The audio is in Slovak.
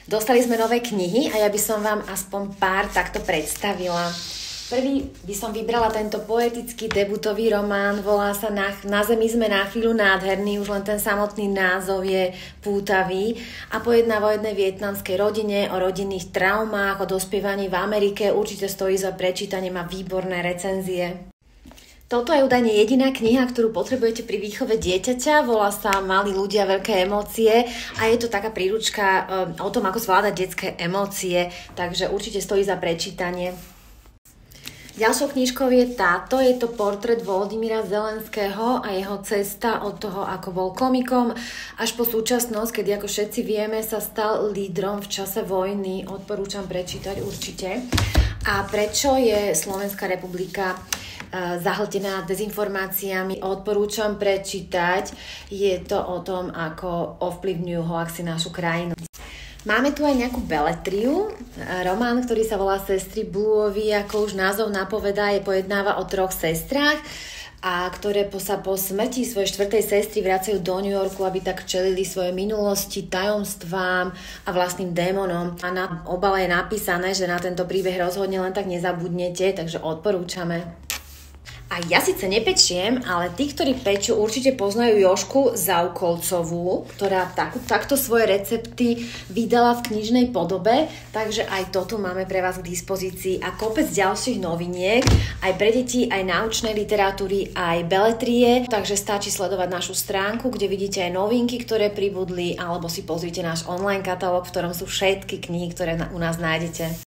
Dostali sme nové knihy a ja by som vám aspoň pár takto predstavila. Prvý by som vybrala tento poetický debutový román, volá sa Na zemi sme na chvíľu nádherný, už len ten samotný názov je pútavý a pojednáva o jednej vietnamskej rodine, o rodinných traumách, o dospievaní v Amerike, určite stojí za prečítanie, má výborné recenzie. Toto je údajne jediná kniha, ktorú potrebujete pri výchove dieťaťa, volá sa Malí ľudia, veľké emócie a je to taká príručka o tom, ako zvládať detské emócie, takže určite stojí za prečítanie. Ďalšou knižkou je táto, je to portrét Volodymyra Zelenského a jeho cesta od toho, ako bol komikom, až po súčasnosť, kedy ako všetci vieme, sa stal lídrom v čase vojny. Odporúčam prečítať určite. A prečo je Slovenská republika zahltená dezinformáciami? Odporúčam prečítať. Je to o tom, ako ovplyvňujú hoaxy našu krajinu. Máme tu aj nejakú beletriu, román, ktorý sa volá Sestry Blueovy, ako už názov napovedá, pojednáva o 3 sestrách, a ktoré sa po smrti svojej 4. sestry vracajú do New Yorku, aby tak čelili svojej minulosti, tajomstvám a vlastným démonom. A na obale je napísané, že na tento príbeh rozhodne len tak nezabudnete, takže odporúčame. A ja síce nepečiem, ale tí, ktorí pečú, určite poznajú Jožku Zaukolcovú, ktorá takto svoje recepty vydala v knižnej podobe, takže aj toto máme pre vás k dispozícii a kopec ďalších noviniek, aj pre deti, aj náučnej literatúry, aj beletrie, takže stačí sledovať našu stránku, kde vidíte aj novinky, ktoré pribudli, alebo si pozrite náš online katalóg, v ktorom sú všetky knihy, ktoré u nás nájdete.